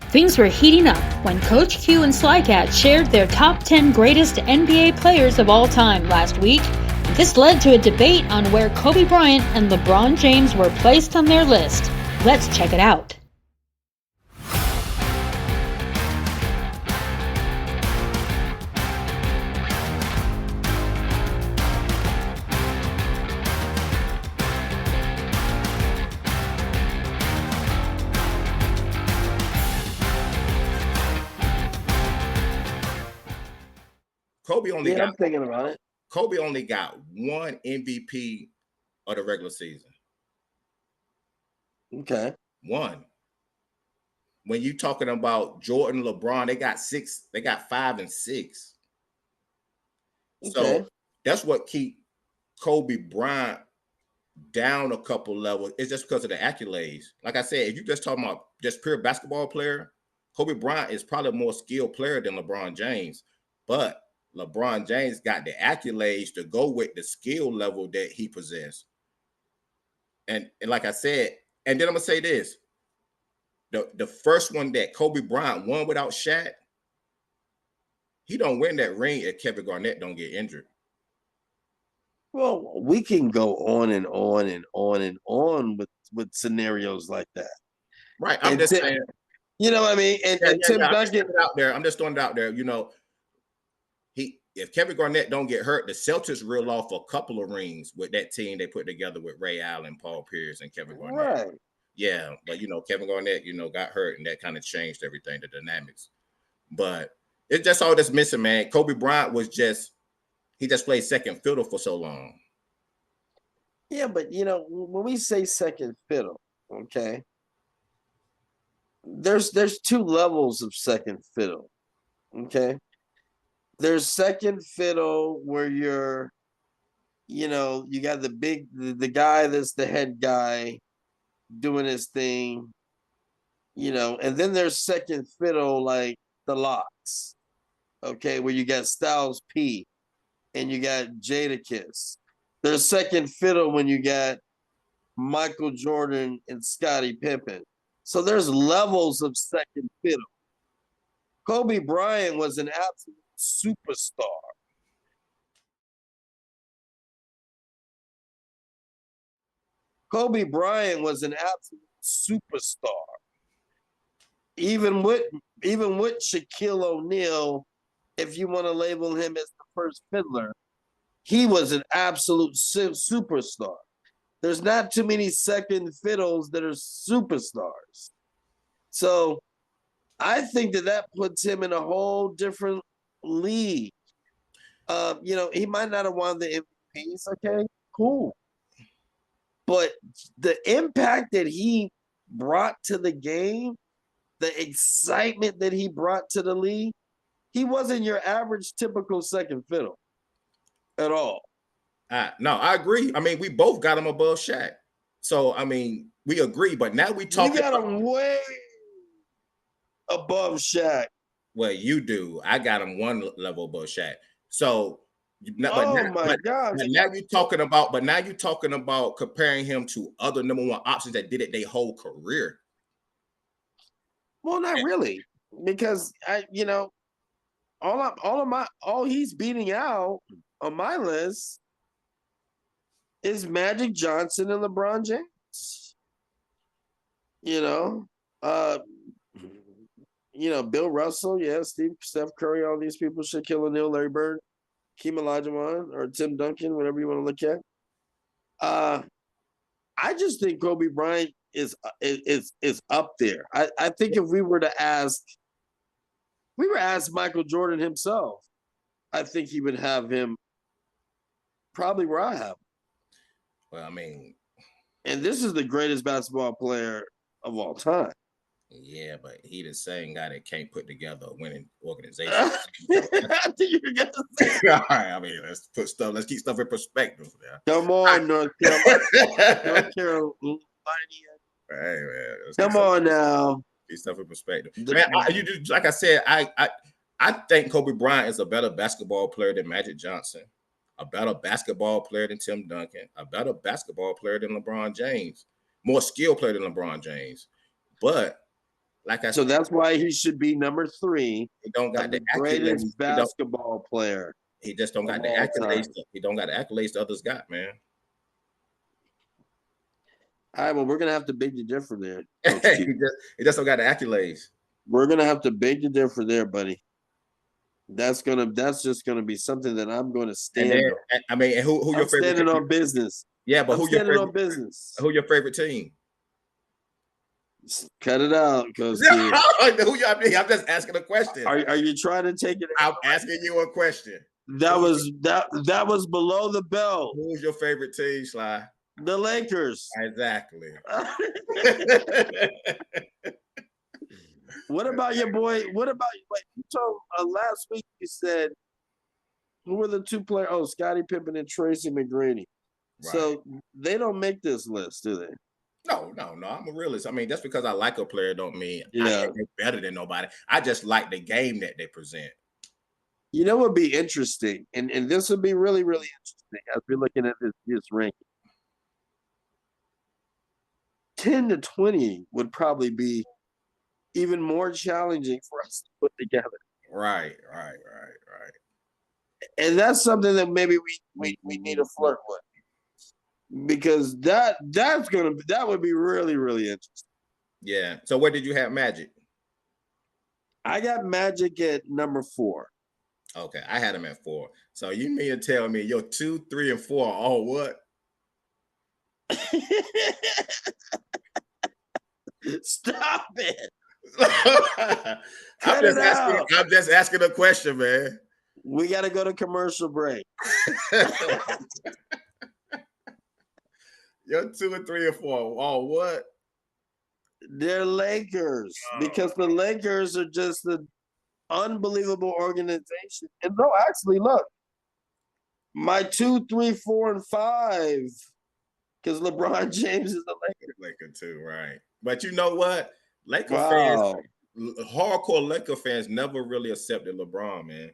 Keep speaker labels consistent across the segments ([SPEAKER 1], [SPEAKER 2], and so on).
[SPEAKER 1] Things were heating up when Coach Q and Slykat shared their top 10 greatest NBA players of all time last week. This led to a debate on where Kobe Bryant and LeBron James were placed on their list. Let's check it out.
[SPEAKER 2] I'm thinking about it.
[SPEAKER 3] Kobe only got one MVP of the regular season.
[SPEAKER 2] Okay.
[SPEAKER 3] One. When you talking about Jordan, LeBron, they got 6. They got 5 and 6. Okay. So that's what keep Kobe Bryant down a couple levels. It's just because of the accolades. Like I said, if you just talking about just pure basketball player, Kobe Bryant is probably a more skilled player than LeBron James. But LeBron James got the accolades to go with the skill level that he possessed. And like I said, and then I'm going to say this. The first one that Kobe Bryant won without Shaq, he don't win that ring if Kevin Garnett don't get injured.
[SPEAKER 2] Well, we can go on and on and on and on with scenarios like that.
[SPEAKER 3] Right. I'm just saying.
[SPEAKER 2] You know what I mean? And Tim Duncan
[SPEAKER 3] out there. I'm just throwing it out there. You know, if Kevin Garnett don't get hurt, the Celtics reel off a couple of rings with that team they put together with Ray Allen, Paul Pierce, and Kevin Garnett.
[SPEAKER 2] Right.
[SPEAKER 3] Yeah, but Kevin Garnett, got hurt, and that kind of changed everything, the dynamics. But it's just all that's missing, man. Kobe Bryant he just played second fiddle for so long.
[SPEAKER 2] Yeah, but when we say second fiddle, okay, there's 2 levels of second fiddle. Okay. There's second fiddle where you're, you got the guy that's the head guy doing his thing, and then there's second fiddle like the Locks, okay, where you got Styles P and you got Jadakiss. There's second fiddle when you got Michael Jordan and Scottie Pippen. So there's levels of second fiddle. Kobe Bryant was an absolute superstar. Kobe Bryant was an absolute superstar. Even with Shaquille O'Neal, if you want to label him as the first fiddler, he was an absolute superstar. There's not too many second fiddles that are superstars. So I think that puts him in a whole different league. He might not have won the MVPs, okay? Cool. But the impact that he brought to the game, the excitement that he brought to the league, he wasn't your average typical second fiddle at all.
[SPEAKER 3] No, I agree. I mean, we both got him above Shaq. So, I mean, we agree. But now we talking.
[SPEAKER 2] You got him way above Shaq.
[SPEAKER 3] Well, you do. I got him one level above Shaq. So,
[SPEAKER 2] my God!
[SPEAKER 3] Now you're talking about comparing him to other number one options that did it their whole career.
[SPEAKER 2] Well, not really, because all he's beating out on my list is Magic Johnson and LeBron James. Bill Russell, Steph Curry, all these people, Shaquille O'Neal, Larry Bird, Hakeem Olajuwon, or Tim Duncan, whatever you want to look at. I just think Kobe Bryant is up there. I think if we were ask Michael Jordan himself, I think he would have him probably where I have him.
[SPEAKER 3] Well, I mean,
[SPEAKER 2] and this is the greatest basketball player of all time.
[SPEAKER 3] Yeah, but he the same guy that can't put together a winning organization.
[SPEAKER 2] I think you're gonna say.
[SPEAKER 3] All right, I mean, let's keep stuff in perspective. Yeah.
[SPEAKER 2] Come on, North Carolina.
[SPEAKER 3] Hey, man,
[SPEAKER 2] come on now.
[SPEAKER 3] Keep stuff in perspective. Man, like I said, I think Kobe Bryant is a better basketball player than Magic Johnson, a better basketball player than Tim Duncan, a better basketball player than LeBron James, more skilled player than LeBron James. But like I
[SPEAKER 2] So
[SPEAKER 3] said,
[SPEAKER 2] that's why he should be number 3.
[SPEAKER 3] he don't got the
[SPEAKER 2] greatest
[SPEAKER 3] accolades.
[SPEAKER 2] basketball player.
[SPEAKER 3] He just don't got the accolades. He don't got the accolades the others got, man.
[SPEAKER 2] All right, well, we're gonna have to beg to differ there.
[SPEAKER 3] he just don't got the accolades.
[SPEAKER 2] We're gonna have to beg to differ there, buddy. That's just gonna be something that I'm going to stand on.
[SPEAKER 3] I mean, and who your favorite?
[SPEAKER 2] Standing on business.
[SPEAKER 3] Yeah, but
[SPEAKER 2] who your favorite on business?
[SPEAKER 3] Who your favorite team?
[SPEAKER 2] Cut it out, because
[SPEAKER 3] I'm just asking a question.
[SPEAKER 2] Are you trying to take it?
[SPEAKER 3] I'm asking you a question.
[SPEAKER 2] That was below the belt.
[SPEAKER 3] Who's your favorite team, Sly?
[SPEAKER 2] The Lakers.
[SPEAKER 3] Exactly.
[SPEAKER 2] What about your boy? What about you told last week? You said who were the 2 players? Oh, Scottie Pippen and Tracy McGrady. Right. So they don't make this list, do they?
[SPEAKER 3] No. I'm a realist. I mean, just because I like a player don't mean I think they're better than nobody. I just like the game that they present. You
[SPEAKER 2] know what would be interesting, and this would be really, really interesting as we're looking at this ranking. 10 to 20 would probably be even more challenging for us to put together.
[SPEAKER 3] Right.
[SPEAKER 2] And that's something that maybe we need to flirt with, because that would be really, really interesting.
[SPEAKER 3] Yeah. So where did you have Magic?
[SPEAKER 2] I got Magic at number 4.
[SPEAKER 3] Okay, I had him at 4. So you mean to tell me your 2, 3, and 4 are all what?
[SPEAKER 2] Stop it.
[SPEAKER 3] I'm just asking a question, man.
[SPEAKER 2] We got to go to commercial break.
[SPEAKER 3] Your 2 and 3 and 4 are all what?
[SPEAKER 2] They're Lakers, because the Lakers are just an unbelievable organization. And no, actually, look, my 2, 3, 4, and 5, because LeBron James is a
[SPEAKER 3] Laker too, right? But you know what? Fans, hardcore Laker fans never really accepted LeBron, man.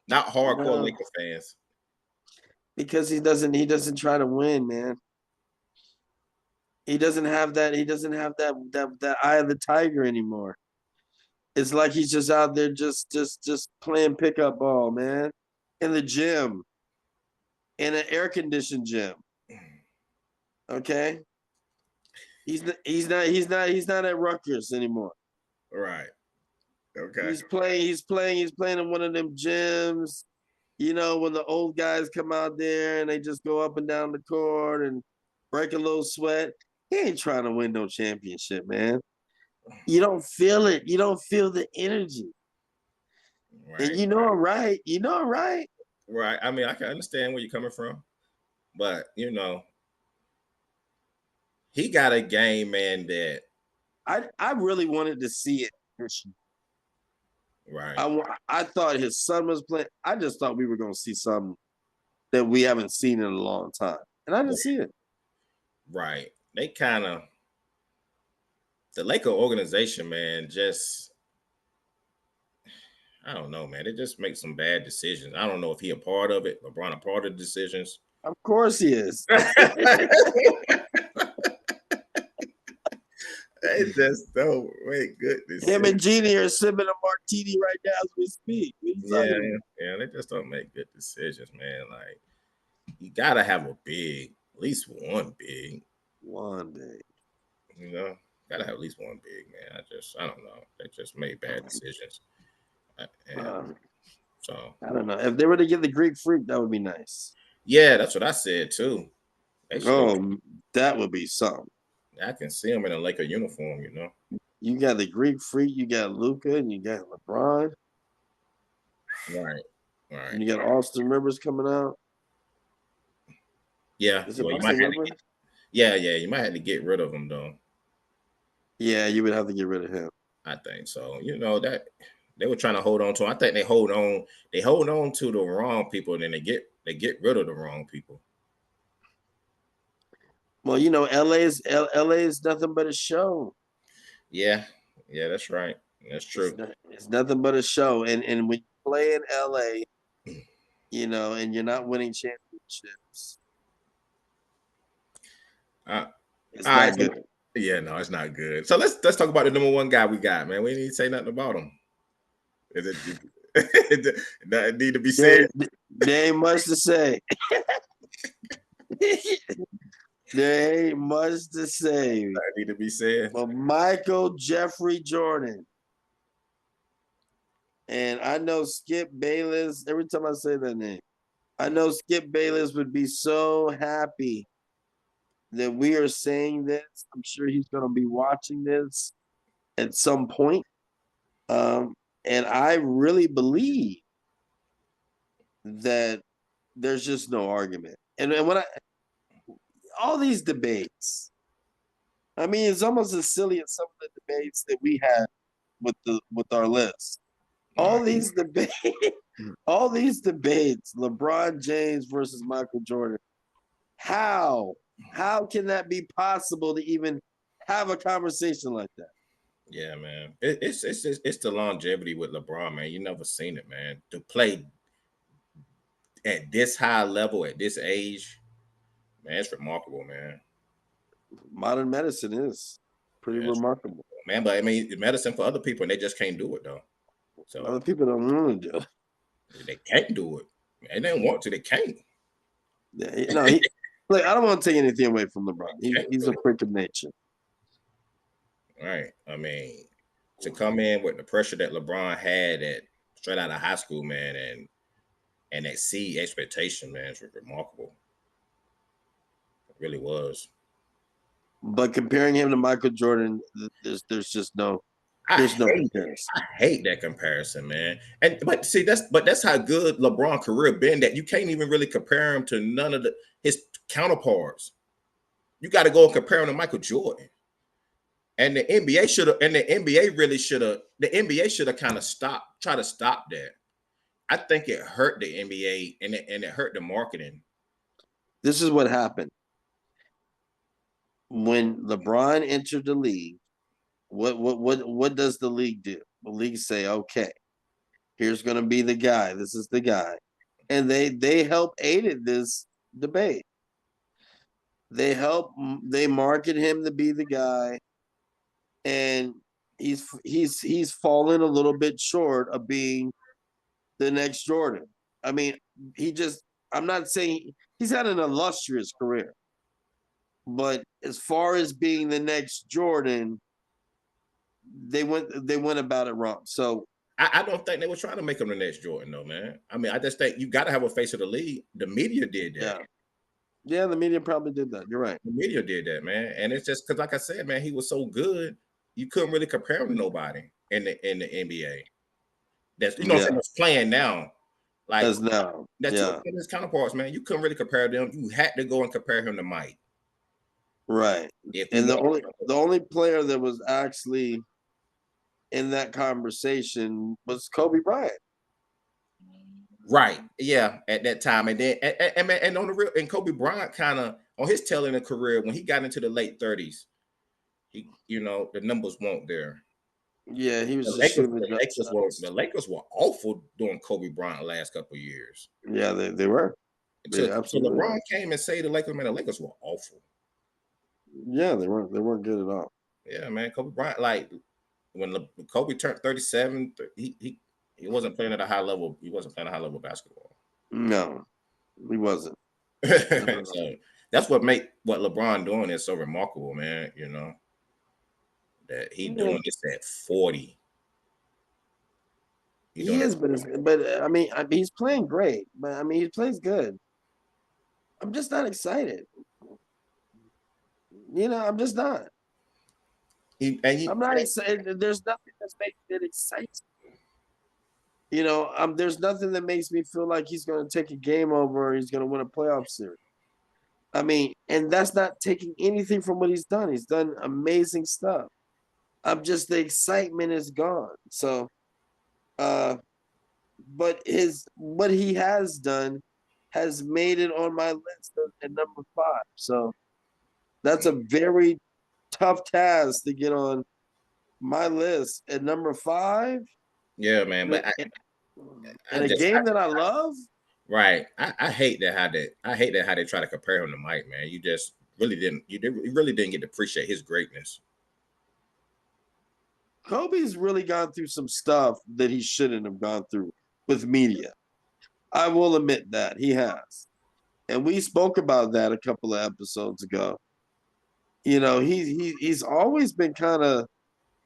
[SPEAKER 3] Not hardcore Laker fans.
[SPEAKER 2] Because he doesn't try to win, man. He doesn't have that eye of the tiger anymore. It's like he's just out there just playing pickup ball, man. In the gym. In an air-conditioned gym. Okay? He's not at Rutgers anymore.
[SPEAKER 3] Right. Okay.
[SPEAKER 2] He's playing in one of them gyms. You know, when the old guys come out there and they just go up and down the court and break a little sweat. He ain't trying to win no championship, man. You don't feel it. You don't feel the energy. Right. And you know I'm right.
[SPEAKER 3] Right. I mean, I can understand where you're coming from. But, you know, he got a game, man, that
[SPEAKER 2] I really wanted to see it this year.
[SPEAKER 3] Right.
[SPEAKER 2] I thought his son was playing. I just thought we were going to see something that we haven't seen in a long time. And I didn't see it.
[SPEAKER 3] Right. They kind of, the Laker organization, man, just, I don't know, man. They just make some bad decisions. I don't know if he a part of it. LeBron a part of the decisions.
[SPEAKER 2] Of course he is.
[SPEAKER 3] They just don't make good decisions.
[SPEAKER 2] Him and Jeannie are sipping a martini right now as we speak.
[SPEAKER 3] Yeah, they just don't make good decisions, man. Like, you gotta have a big, at least one big.
[SPEAKER 2] One big.
[SPEAKER 3] You know, gotta have at least one big, man. I don't know. They just made bad decisions. So
[SPEAKER 2] I don't know. If they were to get the Greek Freak, that would be nice.
[SPEAKER 3] Yeah, that's what I said too.
[SPEAKER 2] That would be something.
[SPEAKER 3] I can see him in a Laker uniform, you know.
[SPEAKER 2] You got the Greek Freak, you got Luka, and you got LeBron.
[SPEAKER 3] Right.
[SPEAKER 2] And you got Austin Rivers coming out.
[SPEAKER 3] Yeah. Well, you might have to you might have to get rid of him though. Yeah,
[SPEAKER 2] you would have to get rid of him.
[SPEAKER 3] I think so. You know, that they were trying to hold on to him. I think they hold on to the wrong people, and then they get rid of the wrong people.
[SPEAKER 2] Well, you know, LA is nothing but a show.
[SPEAKER 3] Yeah, that's right. That's true.
[SPEAKER 2] It's nothing but a show. And when you play in LA, you know, and you're not winning championships.
[SPEAKER 3] It's not good. Yeah, no, it's not good. So let's talk about the number one guy we got, man. We didn't say nothing about him. Is it that need to be said?
[SPEAKER 2] There ain't much to say. There ain't much to say.
[SPEAKER 3] That need to be said.
[SPEAKER 2] But Michael Jeffrey Jordan. And I know Skip Bayless, every time I say that name, I know Skip Bayless would be so happy that we are saying this. I'm sure he's going to be watching this at some point. And I really believe that there's just no argument. And when all these debates, I mean, it's almost as silly as some of the debates that we had with our list. All these debates, LeBron James versus Michael Jordan. How can that be possible to even have a conversation like that?
[SPEAKER 3] Yeah, man. It's the longevity with LeBron, man. You never seen it, man. To play at this high level at this age, man, it's remarkable, man.
[SPEAKER 2] Modern medicine is pretty remarkable,
[SPEAKER 3] man. But I mean, medicine for other people, and they just can't do it though. So
[SPEAKER 2] other people don't want to do it.
[SPEAKER 3] They can't do it. Man, they don't want to. They can't.
[SPEAKER 2] Yeah, no, look, I don't want to take anything away from LeBron. He's a freak of nature.
[SPEAKER 3] Right. I mean, to come in with the pressure that LeBron had at straight out of high school, man, and exceed expectation, man, it's remarkable. It really was.
[SPEAKER 2] But comparing him to Michael Jordan, there's just no comparison.
[SPEAKER 3] I hate that comparison, man. But that's how good LeBron's career been, that you can't even really compare him to none of his counterparts. You got to go and compare him to Michael Jordan. And the NBA should have, and the NBA really should have, the NBA should have kind of try to stop that. I think it hurt the NBA and it hurt the marketing.
[SPEAKER 2] This is what happened. When LeBron entered the league, what does the league do? The league say, okay, here's going to be the guy. This is the guy. And they help aided this debate. They market him to be the guy. And he's fallen a little bit short of being the next Jordan. I mean, I'm not saying he's had an illustrious career. But as far as being the next Jordan, they went about it wrong. So
[SPEAKER 3] I don't think they were trying to make him the next Jordan, though, man. I mean, I just think you got to have a face of the league. The media did that.
[SPEAKER 2] Yeah, the media probably did that. You're right.
[SPEAKER 3] The media did that, man. And it's just because, like I said, man, he was so good, you couldn't really compare him to nobody in the NBA. That's that's playing now. Like
[SPEAKER 2] that's now.
[SPEAKER 3] That's his counterparts, man. You couldn't really compare them. You had to go and compare him to Mike.
[SPEAKER 2] Right. And the only player that was actually in that conversation was Kobe Bryant.
[SPEAKER 3] Right. Yeah. At that time. And then and on the real, and Kobe Bryant kind of on his tail end of career, when he got into the late 30s, the numbers weren't there.
[SPEAKER 2] Yeah, he was
[SPEAKER 3] the Lakers were awful during Kobe Bryant the last couple of years.
[SPEAKER 2] Yeah, they were.
[SPEAKER 3] So LeBron came and saved the Lakers, man. The Lakers were awful.
[SPEAKER 2] Yeah, they weren't good at all.
[SPEAKER 3] Yeah, man. Kobe Bryant, like when Kobe turned 37, he wasn't playing at a high level. He wasn't playing a high level basketball.
[SPEAKER 2] No, he wasn't.
[SPEAKER 3] So that's what LeBron doing is so remarkable, man. That he doing this at 40.
[SPEAKER 2] He is, but I mean, he's playing great. But I mean, he plays good. I'm just not excited. I'm just not. I'm not excited. There's nothing that excites me. There's nothing that makes me feel like he's going to take a game over or he's going to win a playoff series. I mean, and that's not taking anything from what he's done. He's done amazing stuff. The excitement is gone. So, but what he has done has made it on my list at number 5. So that's a very tough task to get on my list at number 5.
[SPEAKER 3] Yeah, man. But
[SPEAKER 2] a game that I love.
[SPEAKER 3] Right. I hate that how they try to compare him to Mike, man. You just really didn't. You really didn't get to appreciate his greatness.
[SPEAKER 2] Kobe's really gone through some stuff that he shouldn't have gone through with media. I will admit that he has. And we spoke about that a couple of episodes ago. You know, he's always been kind of,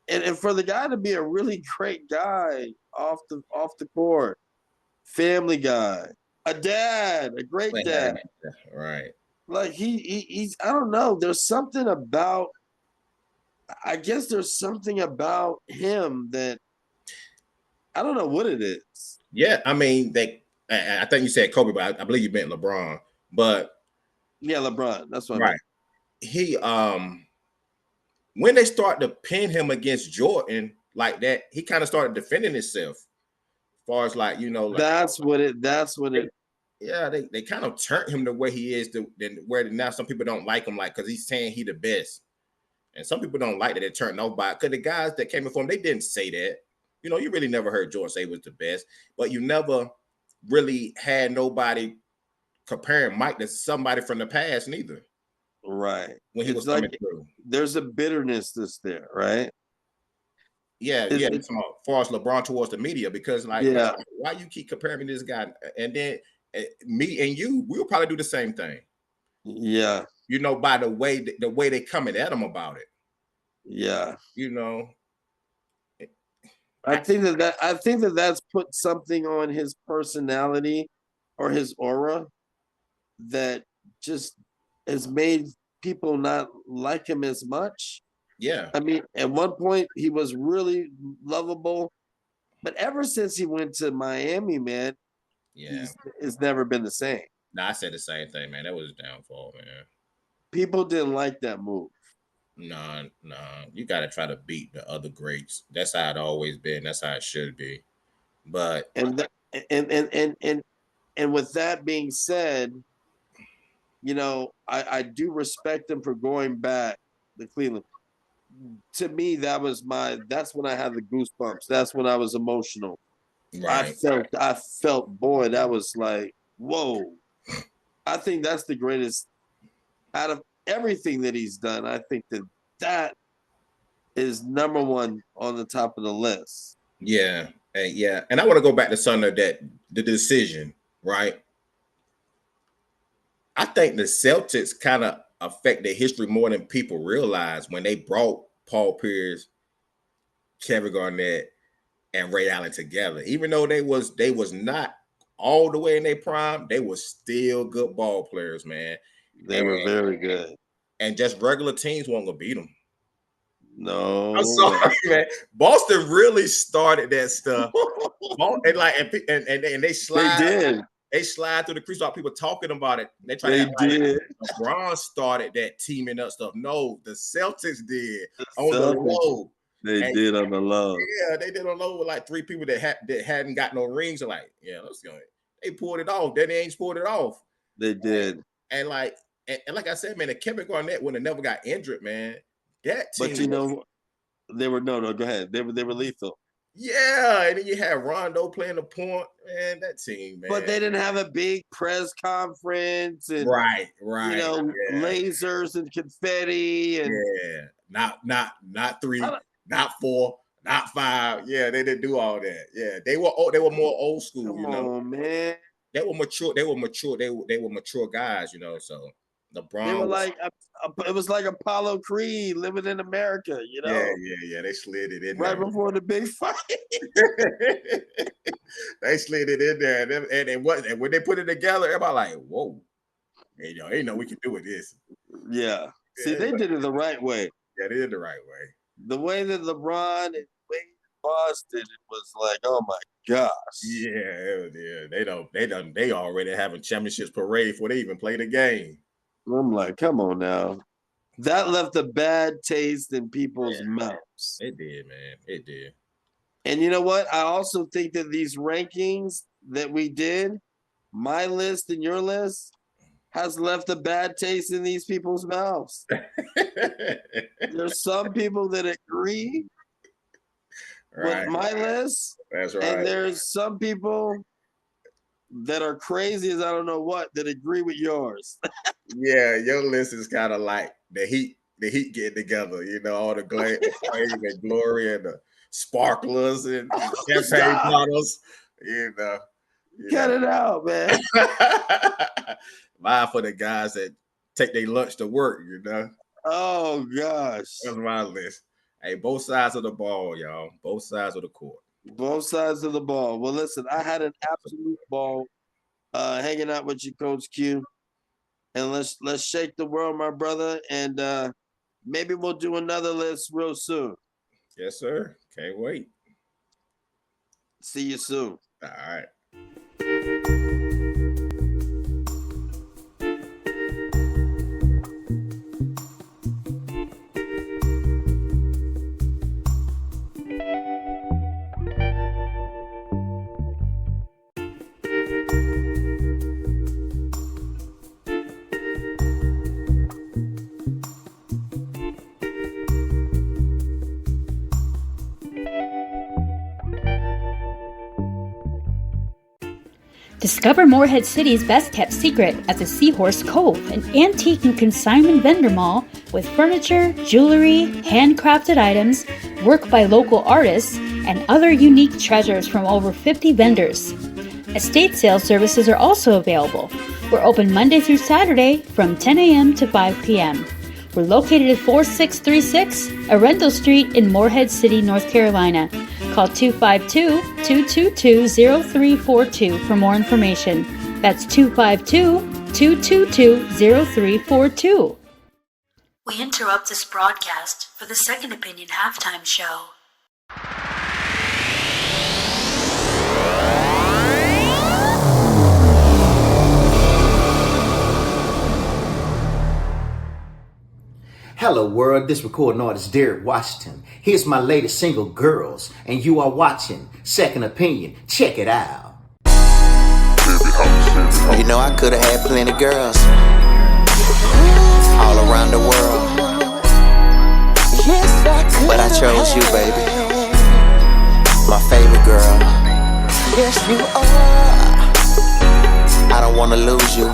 [SPEAKER 2] and for the guy to be a really great guy off the court, family guy, a great dad.
[SPEAKER 3] Right.
[SPEAKER 2] Like he's I don't know. There's something about, I guess there's something about him that I don't know what it is.
[SPEAKER 3] Yeah, I mean, I think you said Kobe, but I believe you meant LeBron. But
[SPEAKER 2] yeah, LeBron. That's what
[SPEAKER 3] right.
[SPEAKER 2] I meant.
[SPEAKER 3] He when they start to pin him against Jordan like that, he kind of started defending himself. As far as like, you know, like,
[SPEAKER 2] that's what it.
[SPEAKER 3] Yeah, they kind of turned him the way he is to where now some people don't like him, like because he's saying he the best. And some people don't like that they turned off by it. Because the guys that came before him, they didn't say that. You know, you really never heard Jordan say he was the best, but you never really had nobody comparing Mike to somebody from the past neither.
[SPEAKER 2] Right.
[SPEAKER 3] When he was coming through.
[SPEAKER 2] There's a bitterness that's there, right?
[SPEAKER 3] Yeah, as far as LeBron towards the media, because like, why you keep comparing me to this guy? And then me and you, we'll probably do the same thing.
[SPEAKER 2] Yeah.
[SPEAKER 3] You know, by the way they coming at him about it.
[SPEAKER 2] Yeah.
[SPEAKER 3] You know.
[SPEAKER 2] I think that that's put something on his personality or his aura that just has made people not like him as much.
[SPEAKER 3] Yeah.
[SPEAKER 2] I mean, at one point he was really lovable, but ever since he went to Miami, man, it's never been the same.
[SPEAKER 3] I said the same thing, man. That was his downfall, man.
[SPEAKER 2] People didn't like that move.
[SPEAKER 3] No. You got to try to beat the other greats. That's how it always been. That's how it should be. But
[SPEAKER 2] and with that being said, you know, I do respect him for going back to Cleveland. To me, that's when I had the goosebumps. That's when I was emotional.
[SPEAKER 3] Right.
[SPEAKER 2] I felt, boy, that was like, whoa. I think that's the greatest out of everything that he's done. I think that is number one on the top of the list.
[SPEAKER 3] Yeah. And I want to go back to something that the decision, right? I think the Celtics kind of affect their history more than people realize when they brought Paul Pierce, Kevin Garnett, and Ray Allen together. Even though they was not all the way in their prime, they were still good ball players, man.
[SPEAKER 2] They were very good.
[SPEAKER 3] And just regular teams weren't gonna beat them.
[SPEAKER 2] No,
[SPEAKER 3] I'm sorry, man. Boston really started that stuff. and they slide.
[SPEAKER 2] They did.
[SPEAKER 3] They slide through the crease without people talking about it. They
[SPEAKER 2] did.
[SPEAKER 3] LeBron started that teaming up stuff. No, the Celtics did on the low.
[SPEAKER 2] They did on the low.
[SPEAKER 3] Yeah, they did on the low with like three people that hadn't got no rings. And like, yeah, let's go. They pulled it off. Then they ain't pulled it off.
[SPEAKER 2] They did.
[SPEAKER 3] And like I said, man, if Kevin Garnett would have never got injured, man, that team.
[SPEAKER 2] But you know, they were no. Go ahead. They were lethal.
[SPEAKER 3] Yeah, and then you had Rondo playing the point, man. That team, man.
[SPEAKER 2] But they didn't have a big press conference, and
[SPEAKER 3] right.
[SPEAKER 2] You know, lasers and confetti, and
[SPEAKER 3] not 3, not 4, not 5. Yeah, they didn't do all that. Yeah, they were more old school.
[SPEAKER 2] Come on, man.
[SPEAKER 3] They were mature. They were mature guys. You know, so LeBron.
[SPEAKER 2] They were like it was like Apollo Creed living in America. You know.
[SPEAKER 3] Yeah. They slid it in
[SPEAKER 2] right
[SPEAKER 3] there.
[SPEAKER 2] before the big fight.
[SPEAKER 3] They slid it in there, and when they put it together, everybody like, whoa, ain't no we can do with this.
[SPEAKER 2] Yeah. See, they did it the right way.
[SPEAKER 3] Yeah, they did it the right way.
[SPEAKER 2] The way that LeBron and Wade Boston, it was like, oh my gosh.
[SPEAKER 3] Yeah. They already having championships parade before they even play the game.
[SPEAKER 2] I'm like, come on now. That left a bad taste in people's mouths.
[SPEAKER 3] It did, man. It did.
[SPEAKER 2] And you know what? I also think that these rankings that we did, my list and your list, has left a bad taste in these people's mouths. There's some people that agree with my list.
[SPEAKER 3] That's right.
[SPEAKER 2] And there's some people that are crazy as I don't know what that agree with yours.
[SPEAKER 3] Yeah, your list is kind of like the Heat getting together. You know, all the flame and glory and the sparklers and champagne bottles.
[SPEAKER 2] Cut it out, man.
[SPEAKER 3] Mine for the guys that take their lunch to work.
[SPEAKER 2] Oh gosh,
[SPEAKER 3] that's my list. Hey, both sides of the ball, y'all. Both sides of the court.
[SPEAKER 2] Both sides of the ball. Well, listen, I had an absolute ball hanging out with you, Coach Q. And let's shake the world, my brother. And maybe we'll do another list real soon.
[SPEAKER 3] Yes, sir. Can't wait.
[SPEAKER 2] See you soon.
[SPEAKER 3] All right.
[SPEAKER 1] Discover Morehead City's best-kept secret at the Seahorse Cove, an antique and consignment vendor mall with furniture, jewelry, handcrafted items, work by local artists, and other unique treasures from over 50 vendors. Estate sale services are also available. We're open Monday through Saturday from 10 a.m. to 5 p.m. We're located at 4636 Arundel Street in Morehead City, North Carolina. Call 252-222-0342 for more information. That's 252-222-0342. We interrupt this broadcast for the Second Opinion halftime show.
[SPEAKER 4] Hello world, this recording artist Derek Washington. Here's my latest single, Girls, and you are watching Second Opinion. Check it out.
[SPEAKER 5] You know I could've had plenty girls all around the world, but I chose you, baby, my favorite girl. Yes, you are. I don't wanna lose you.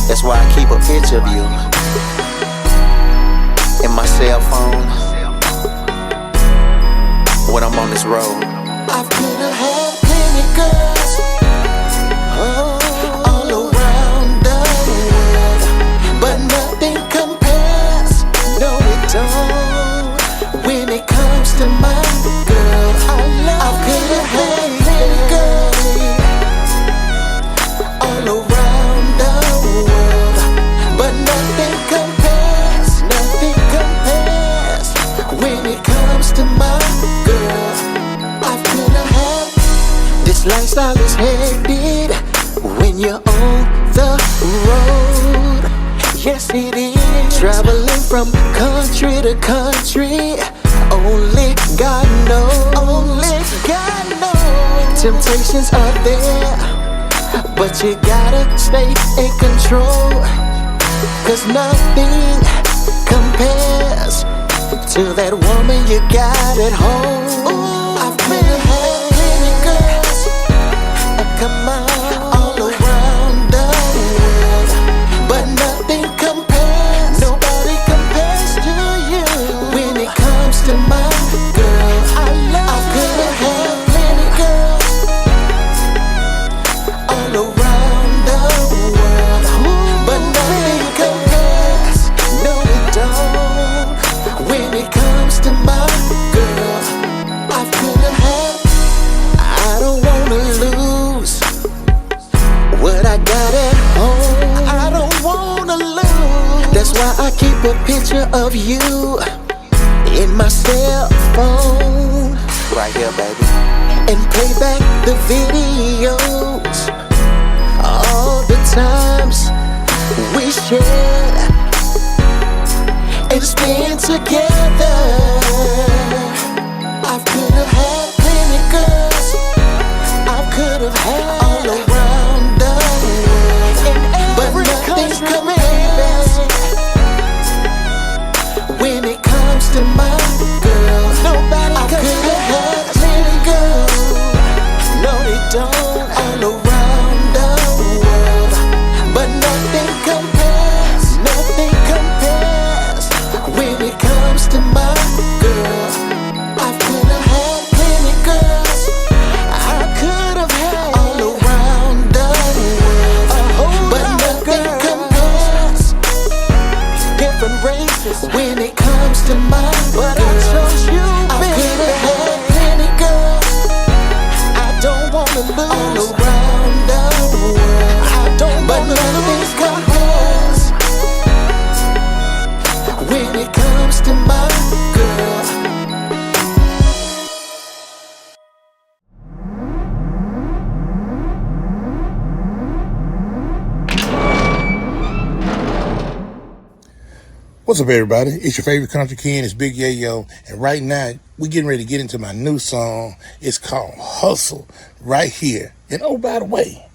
[SPEAKER 5] That's why I keep a picture of you in my cell phone when I'm on this road. I could've had plenty girls all around the world, but nothing compares, no it don't, when it comes to my girl. I could've had plenty girls all around the world, but nothing compares, when it comes to my girl. I could've had. This lifestyle is hectic when you're on the road. Yes it is. Traveling from country to country. Only God knows. Only God knows. Temptations are there, but you gotta stay in control, 'cause nothing compares to that woman you got at home. Ooh, I've been had many girls, come on, all around the world, but nothing compares, nobody compares to you when it comes to my girl. I could have had plenty girls all around the world, but nothing compares, no it don't, when it comes to my girl. I could have had. I don't wanna lose what I got at home. I don't wanna lose. That's why I keep a picture of you in my cell phone, right here, baby, and play back the videos, all the times we shared and spend together. I could have had plenty girls. I could have had all around the world, but nothing compares when it comes to my girl. Nobody I could have had plenty girls. No, they don't. All
[SPEAKER 6] What's up, everybody? It's your favorite country king. It's Big Yayo. And right now, we're getting ready to get into my new song. It's called Hustle, right here. And oh, by the way,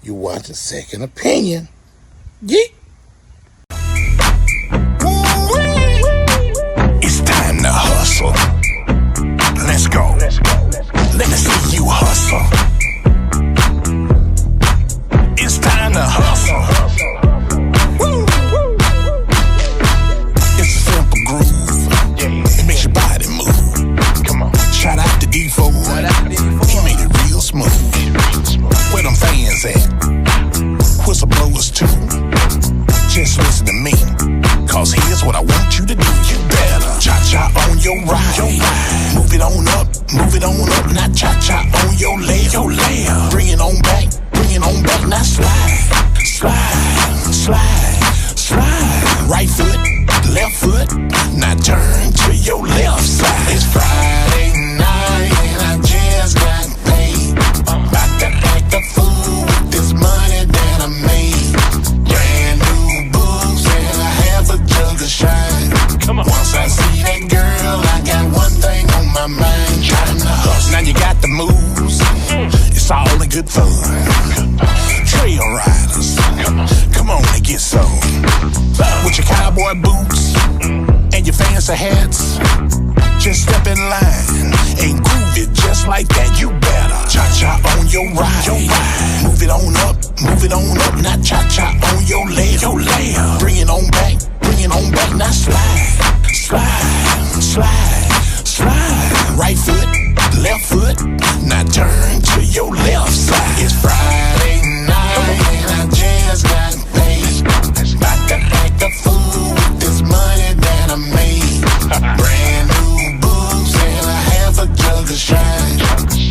[SPEAKER 6] you watch a Second Opinion. Yeet.
[SPEAKER 7] It's time to hustle. Let's go. Let me see you hustle. It's time to hustle. Woo. It's a simple groove. It makes your body move. Come on. Shout out to D4. He made it real smooth. Where them fans at? Whistleblowers too. Just listen to me, cause here's what I want you to do. You better cha-cha on your ride. Move it on up, now cha-cha on your leg. Bring it on back, now slide. Right foot, left foot, now turn to your left side. It's Friday night and I just got paid. About to act a fool with this money that I made. Brand new boots and I have a jug of shine. Come on. Once I see that girl, I got one thing on my mind. Trying to hustle. Now you got the moves. It's all in good fun. Trail riders, come on and get some. With your cowboy boots and your fancy hats, just step in line and groove it just like that. You better cha-cha on your ride. Move it on up, now cha-cha on your leg. Bring it on back, now slide. Right foot, left foot, now turn to your left side. It's Friday night and I just got paid. About to act a fool with this money that I made. Brand new boots and I have a jug of shine.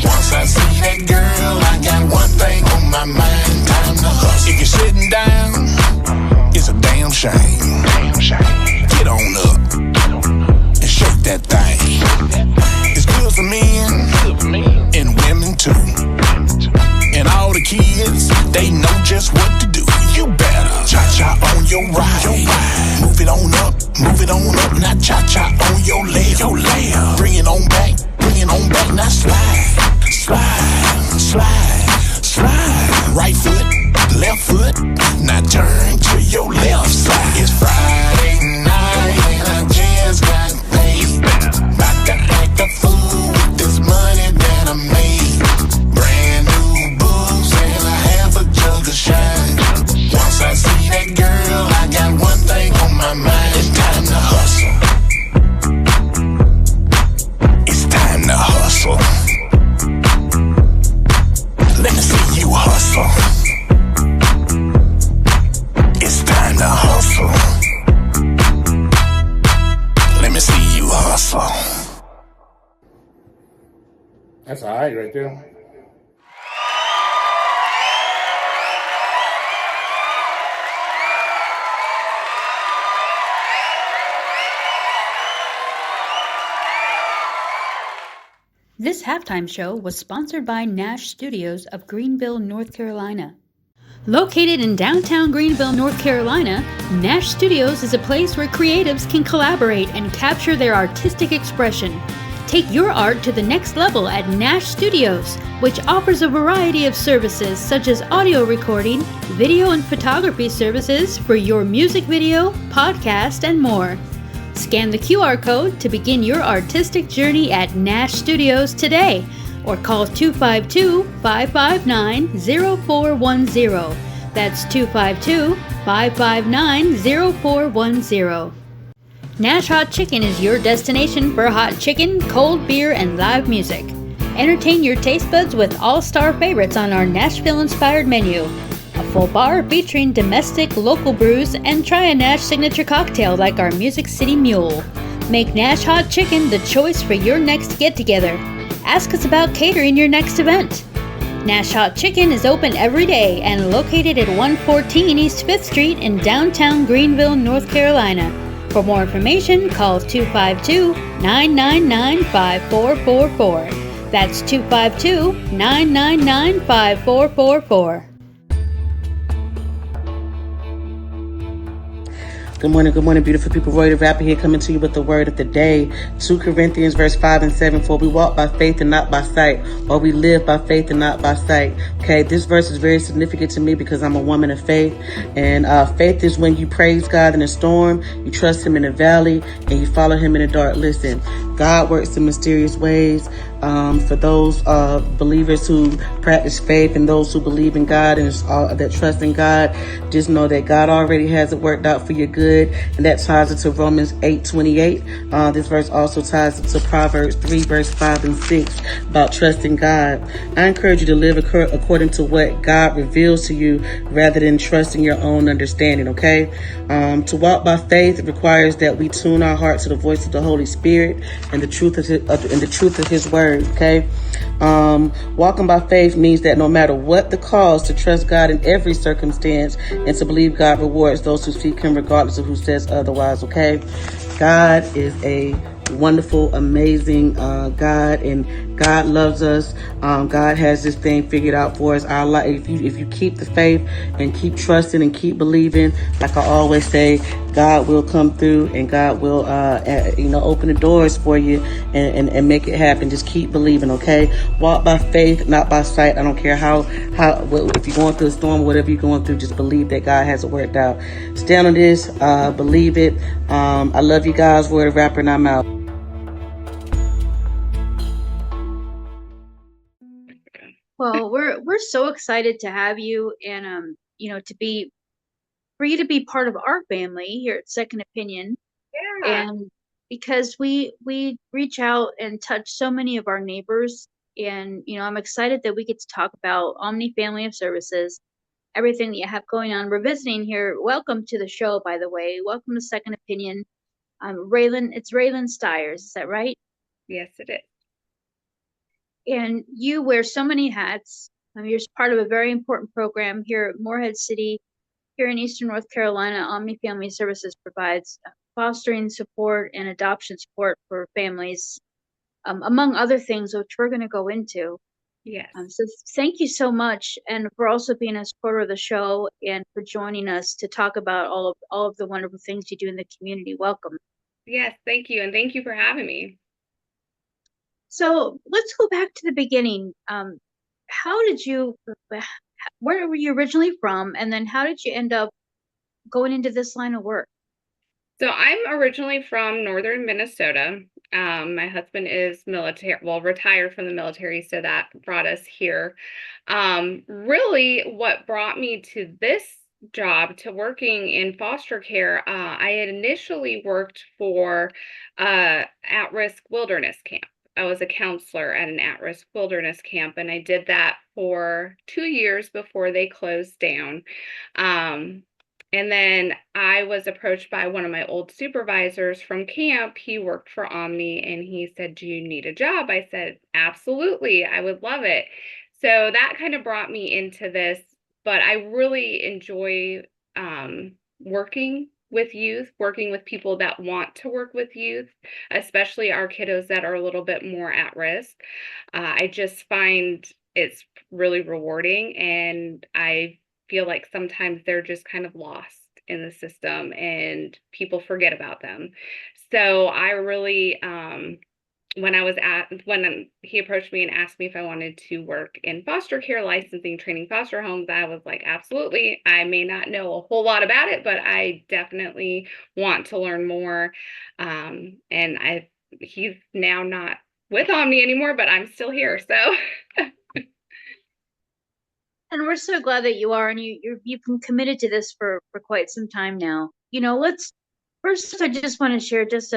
[SPEAKER 7] Once I see that girl, I got one thing on my mind. Time to hustle. If you're sitting down, it's a damn shame. Get on up and shake that thing. It's good for men and women too. And all the kids, they know just what to do. You better cha-cha on your ride. Move it on up, now cha-cha on your leg. Bring it on back, now slide. Right foot, left foot, now turn to your left side. It's Friday night and I just got paid. About to act a fool with this money that I made. Brand new boots and I have a jug of shine. Once I see that girl, I got one thing on my mind. It's time to hustle. It's time to hustle. Let me see you hustle. It's time to hustle. Let me see you hustle.
[SPEAKER 6] That's all right right there.
[SPEAKER 1] This halftime show was sponsored by Nash Studios of Greenville, North Carolina. Located in downtown Greenville, North Carolina, Nash Studios is a place where creatives can collaborate and capture their artistic expression. Take your art to the next level at Nash Studios, which offers a variety of services such as audio recording, video and photography services for your music video, podcast, and more. Scan the QR code to begin your artistic journey at Nash Studios today, or call 252-559-0410. That's 252-559-0410. Nash Hot Chicken is your destination for hot chicken, cold beer, and live music. Entertain your taste buds with all-star favorites on our Nashville-inspired menu. A full bar featuring domestic, local brews, and try a Nash signature cocktail like our Music City Mule. Make Nash Hot Chicken the choice for your next get-together. Ask us about catering your next event. Nash Hot Chicken is open every day and located at 114 East 5th Street in downtown Greenville, North Carolina. For more information, call 252-999-5444. That's 252-999-5444.
[SPEAKER 8] Good morning, beautiful people. Roy the Rapper here, coming to you with the word of the day. 2 Corinthians verse 5 and 7. For we walk by faith and not by sight, or we live by faith and not by sight. Okay, this verse is very significant to me because I'm a woman of faith. And faith is when you praise God in a storm, you trust him in the valley, and you follow him in the dark. Listen, God works in mysterious ways. For those believers who practice faith and those who believe in God and that trust in God, just know that God already has it worked out for your good, and that ties into Romans 8:28. This verse also ties into Proverbs 3 verse 5 and 6 about trusting God. I encourage you to live according to what God reveals to you rather than trusting your own understanding. Okay, to walk by faith requires that we tune our heart to the voice of the Holy Spirit and the truth of His word. Okay, walking by faith means that no matter what the cause, to trust God in every circumstance and to believe God rewards those who seek him regardless of who says otherwise. Okay, God is a wonderful, amazing God, and God loves us. God has this thing figured out for us. Our life, if you keep the faith and keep trusting and keep believing, like I always say, God will come through and God will open the doors for you and make it happen. Just keep believing. Okay, walk by faith, not by sight. I don't care how if you're going through a storm, whatever you're going through, just believe that God has it worked out. Stand on this, believe it. I love you guys. Word Rapper, and I'm out.
[SPEAKER 1] Well, we're so excited to have you, and for you to be part of our family here at Second Opinion.
[SPEAKER 9] Yeah.
[SPEAKER 1] And because we reach out and touch so many of our neighbors, and I'm excited that we get to talk about Omni Family of Services, everything that you have going on. We're visiting here. Welcome to the show, by the way. Welcome to Second Opinion. It's Raylan Stiers, is that right?
[SPEAKER 9] Yes, it is.
[SPEAKER 1] And you wear so many hats. You're part of a very important program here at Morehead City, here in Eastern North Carolina. Omni Family Services provides fostering support and adoption support for families, among other things, which we're going to go into.
[SPEAKER 9] Yes.
[SPEAKER 1] So thank you so much, and for also being a supporter of the show and for joining us to talk about all of the wonderful things you do in the community. Welcome.
[SPEAKER 9] Yes, thank you, and thank you for having me.
[SPEAKER 1] So let's go back to the beginning. Where were you originally from, and then how did you end up going into this line of work?
[SPEAKER 9] So I'm originally from northern Minnesota. My husband is retired from the military, so that brought us here. Really, what brought me to this job, to working in foster care, I had initially worked for at-risk wilderness camp. I was a counselor at an at-risk wilderness camp, and I did that for 2 years before they closed down. And then I was approached by one of my old supervisors from camp. He worked for Omni, and he said, "Do you need a job?" I said, "Absolutely, I would love it." So that kind of brought me into this, but I really enjoy working with youth, working with people that want to work with youth, especially our kiddos that are a little bit more at risk. I just find it's really rewarding, and I feel like sometimes they're just kind of lost in the system and people forget about them. So I really, when he approached me and asked me if I wanted to work in foster care licensing, training foster homes, I was like, absolutely. I may not know a whole lot about it, but I definitely want to learn more. And he's now not with Omni anymore, but I'm still here. So
[SPEAKER 1] And we're so glad that you are, and you've been committed to this for quite some time now. First, I just want to share just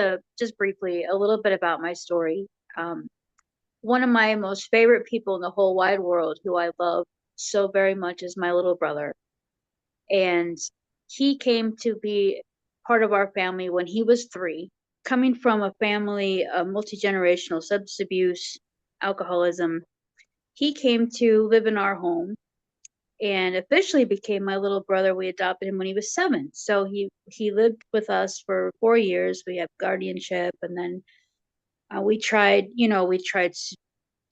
[SPEAKER 1] briefly a little bit about my story. One of my most favorite people in the whole wide world, who I love so very much, is my little brother. And he came to be part of our family when he was 3, coming from a family of multi-generational substance abuse, alcoholism. He came to live in our home and officially became my little brother. We adopted him when he was 7. So he lived with us for 4 years. We have guardianship, and then we tried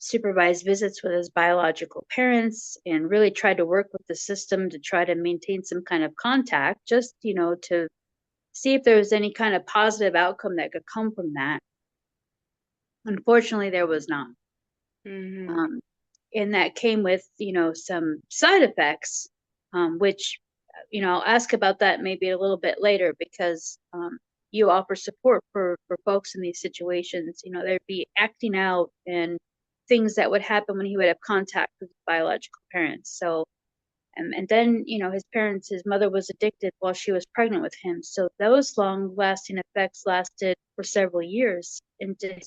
[SPEAKER 1] supervised visits with his biological parents, and really tried to work with the system to try to maintain some kind of contact, just to
[SPEAKER 10] see if there was any kind of positive outcome that could come from that. Unfortunately, there was not. And that came with, some side effects, which, I'll ask about that maybe a little bit later because you offer support for folks in these situations. There'd be acting out and things that would happen when he would have contact with his biological parents. So, and then, his mother was addicted while she was pregnant with him. So those long lasting effects lasted for several years into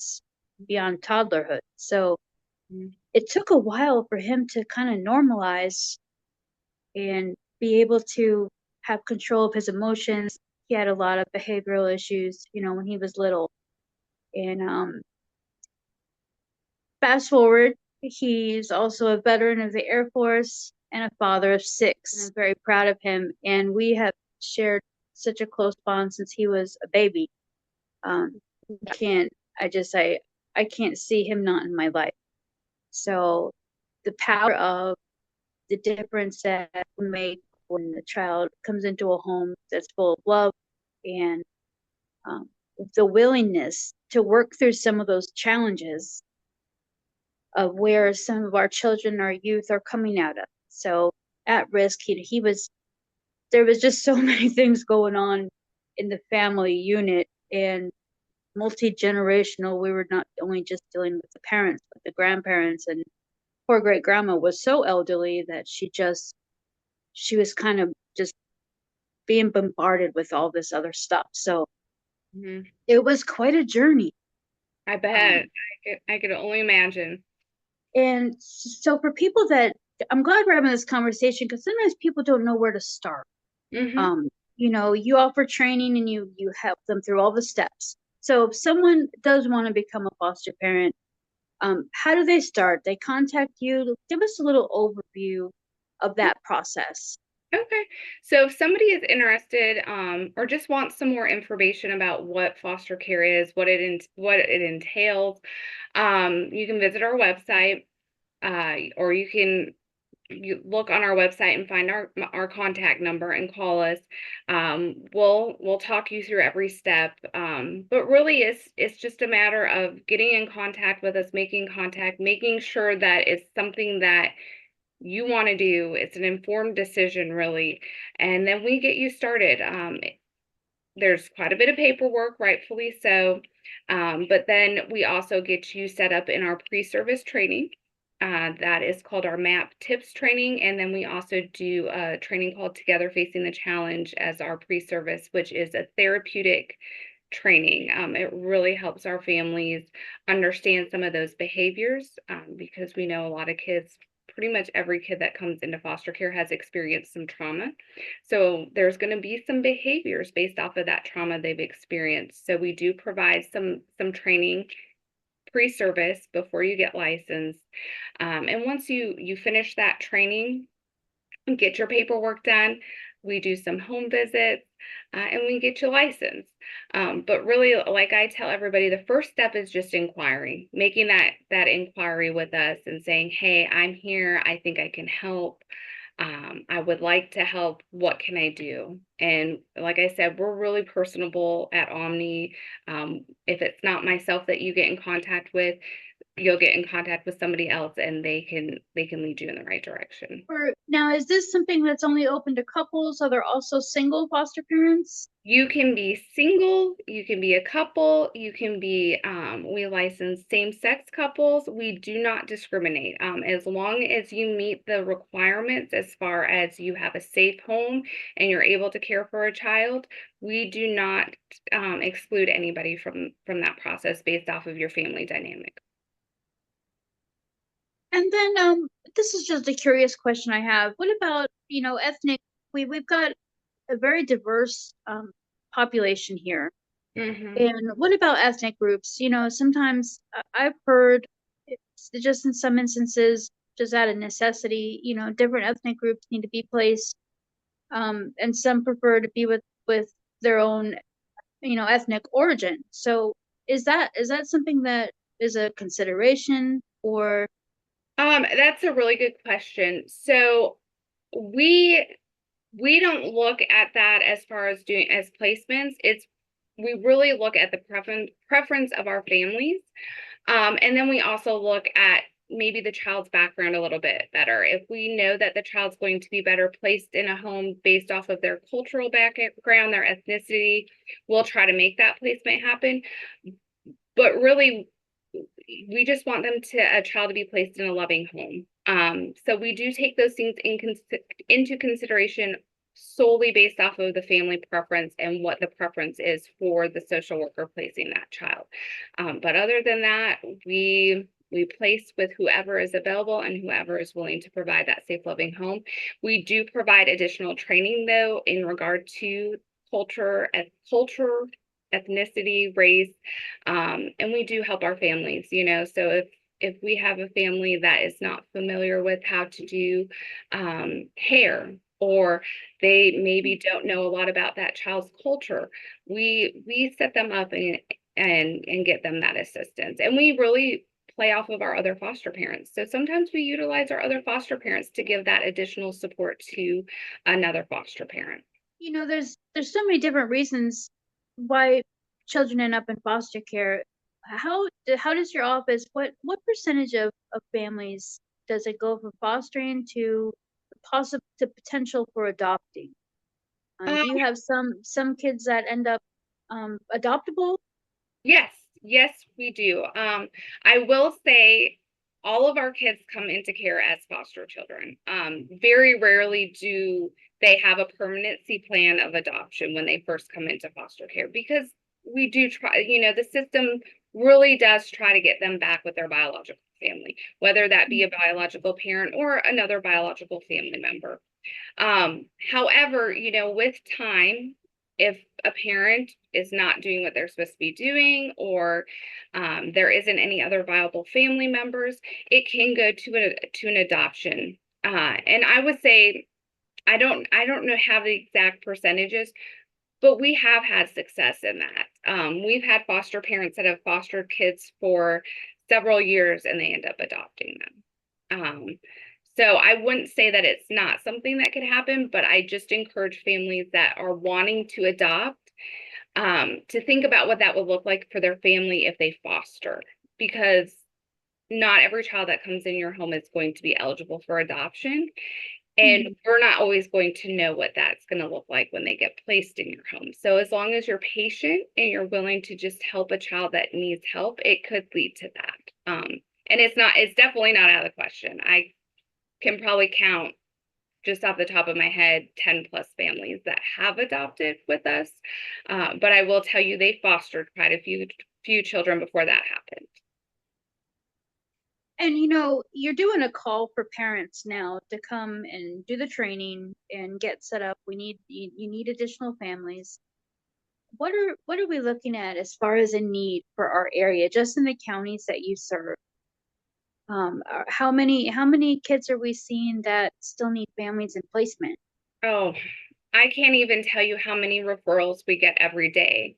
[SPEAKER 10] beyond toddlerhood. So it took a while for him to kind of normalize and be able to have control of his emotions. He had a lot of behavioral issues, when he was little. And fast forward, he's also a veteran of the Air Force and a father of 6. And I'm very proud of him. And we have shared such a close bond since he was a baby. I can't see him not in my life. So the power of the difference that we make when the child comes into a home that's full of love and the willingness to work through some of those challenges of where some of our children, our youth are coming out of. So at risk, there was just so many things going on in the family unit and multi-generational. We were not only just dealing with the parents, but the grandparents, and poor great grandma was so elderly that she was kind of just being bombarded with all this other stuff. So it was quite a journey.
[SPEAKER 9] I bet. I could only imagine.
[SPEAKER 10] And so for people I'm glad we're having this conversation because sometimes people don't know where to start. You offer training and you help them through all the steps. So if someone does want to become a foster parent, how do they start? They contact you. Give us a little overview of that process.
[SPEAKER 9] Okay. So if somebody is interested or just wants some more information about what foster care is, what it entails, you can visit our website or you look on our website and find our contact number and call us. We'll talk you through every step. But really it's just a matter of getting in contact with us, making contact, making sure that it's something that you want to do. It's an informed decision, really. And then we get you started. There's quite a bit of paperwork, rightfully so. But then we also get you set up in our pre-service training. That is called our MAP tips training. And then we also do a training called Together Facing the Challenge as our pre-service, which is a therapeutic training. It really helps our families understand some of those behaviors because we know a lot of kids, pretty much every kid that comes into foster care has experienced some trauma. So there's going to be some behaviors based off of that trauma they've experienced. So we do provide some training pre-service before you get licensed. And once you finish that training and get your paperwork done, we do some home visits and we get you licensed. But really, like I tell everybody, the first step is just inquiring, making that inquiry with us and saying, hey, I'm here. I think I can help. I would like to help. What can I do? And like I said, we're really personable at Omni. If it's not myself that you get in contact with, you'll get in contact with somebody else and they can lead you in the right direction.
[SPEAKER 10] Now, is this something that's only open to couples? Are there also single foster parents?
[SPEAKER 9] You can be single, you can be a couple, you can be, we license same-sex couples. We do not discriminate. As long as you meet the requirements as far as you have a safe home and you're able to care for a child, we do not exclude anybody from that process based off of your family dynamic.
[SPEAKER 10] And then this is just a curious question I have. What about, ethnic? We've got a very diverse population here. And what about ethnic groups? Sometimes I've heard just in some instances, just out of necessity, different ethnic groups need to be placed. And some prefer to be with their own, ethnic origin. So is that something that is a consideration or?
[SPEAKER 9] That's a really good question. So we We don't look at that as far as doing as placements. We really look at the preference of our families. And then we also look at maybe the child's background a little bit better. If we know that the child's going to be better placed in a home based off of their cultural background, their ethnicity, we'll try to make that placement happen. But really, we just want a child to be placed in a loving home. So we do take those things into consideration solely based off of the family preference and what the preference is for the social worker placing that child. But other than that, we place with whoever is available and whoever is willing to provide that safe, loving home. We do provide additional training, though, in regard to culture, ethnicity, race, and we do help our families, so if we have a family that is not familiar with how to do hair, or they maybe don't know a lot about that child's culture, we set them up and get them that assistance. And we really play off of our other foster parents. So sometimes we utilize our other foster parents to give that additional support to another foster parent.
[SPEAKER 10] There's so many different reasons why children end up in foster care. How does your office, what percentage of families does it go from fostering to potential for adopting? Do you have some kids that end up adoptable?
[SPEAKER 9] Yes, we do. I will say all of our kids come into care as foster children. Very rarely do they have a permanency plan of adoption when they first come into foster care, because we do try, the system really does try to get them back with their biological family, whether that be a biological parent or another biological family member. However, with time, if a parent is not doing what they're supposed to be doing, or there isn't any other viable family members, it can go to an adoption. And I would say, I don't know how the exact percentages, but we have had success in that. We've had foster parents that have fostered kids for several years and they end up adopting them. So I wouldn't say that it's not something that could happen, but I just encourage families that are wanting to adopt to think about what that would look like for their family if they foster, because not every child that comes in your home is going to be eligible for adoption. And we're not always going to know what that's going to look like when they get placed in your home. So as long as you're patient and you're willing to just help a child that needs help, it could lead to that. And it's definitely not out of the question. I can probably count just off the top of my head 10 plus families that have adopted with us. But I will tell you, they fostered quite a few children before that happened.
[SPEAKER 10] And you're doing a call for parents now to come and do the training and get set up. You need additional families. What are we looking at as far as a need for our area, just in the counties that you serve? How many kids are we seeing that still need families in placement?
[SPEAKER 9] Oh, I can't even tell you how many referrals we get every day.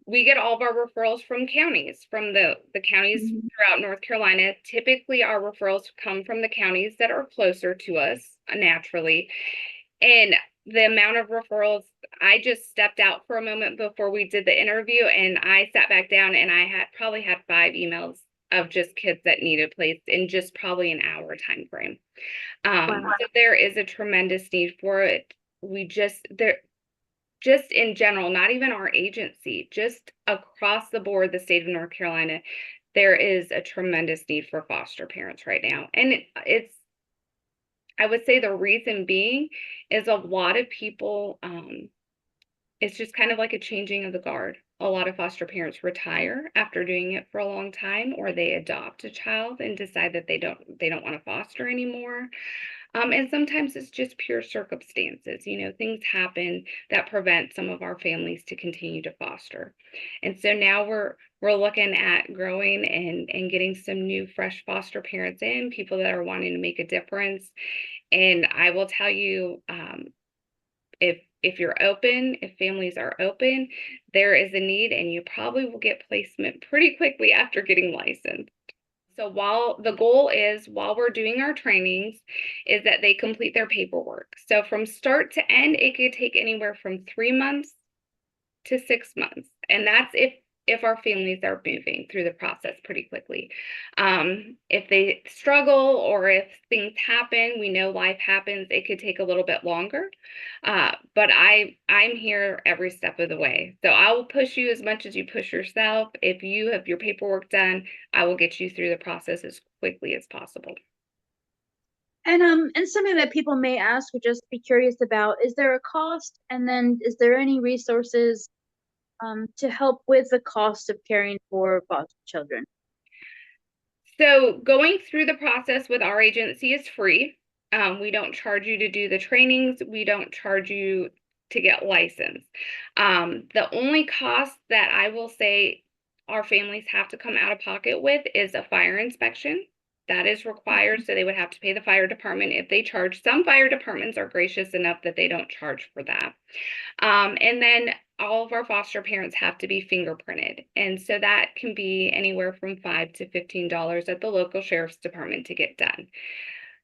[SPEAKER 9] We get all of our referrals from counties, from the counties throughout North Carolina. Typically, our referrals come from the counties that are closer to us naturally. And the amount of referrals, I just stepped out for a moment before we did the interview, and I sat back down and I probably had 5 emails of just kids that needed placed in just probably an hour time frame.
[SPEAKER 10] Wow.
[SPEAKER 9] So there is a tremendous need for it. Just in general, not even our agency, just across the board, the state of North Carolina, there is a tremendous need for foster parents right now. And I would say the reason being is a lot of people, it's just kind of like a changing of the guard. A lot of foster parents retire after doing it for a long time, or they adopt a child and decide that they don't want to foster anymore. And sometimes it's just pure circumstances. Things happen that prevent some of our families to continue to foster. And so now we're looking at growing and getting some new fresh foster parents in, people that are wanting to make a difference. And I will tell you, if you're open, if families are open, there is a need, and you probably will get placement pretty quickly after getting licensed. So while the goal is, while we're doing our trainings, is that they complete their paperwork. So from start to end, it could take anywhere from 3 months to 6 months. And that's if our families are moving through the process pretty quickly. If they struggle or if things happen, we know life happens, it could take a little bit longer. But I'm here every step of the way. So I will push you as much as you push yourself. If you have your paperwork done, I will get you through the process as quickly as possible.
[SPEAKER 10] And something that people may ask or just be curious about, is there a cost? And then is there any resources to help with the cost of caring for foster children?
[SPEAKER 9] So going through the process with our agency is free. We don't charge you to do the trainings. We don't charge you to get licensed. The only cost that I will say our families have to come out of pocket with is a fire inspection. That is required, so they would have to pay the fire department if they charge. Some fire departments are gracious enough that they don't charge for that. And then all of our foster parents have to be fingerprinted. And so that can be anywhere from $5 to $15 at the local sheriff's department to get done.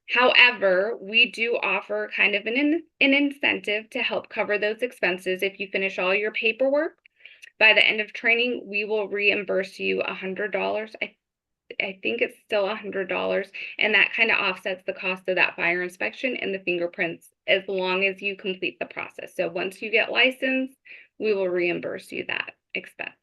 [SPEAKER 9] However, we do offer kind of an incentive to help cover those expenses. If you finish all your paperwork, by the end of training, we will reimburse you $100. I think it's still $100, and that kind of offsets the cost of that fire inspection and the fingerprints as long as you complete the process. So once you get licensed, we will reimburse you that expense.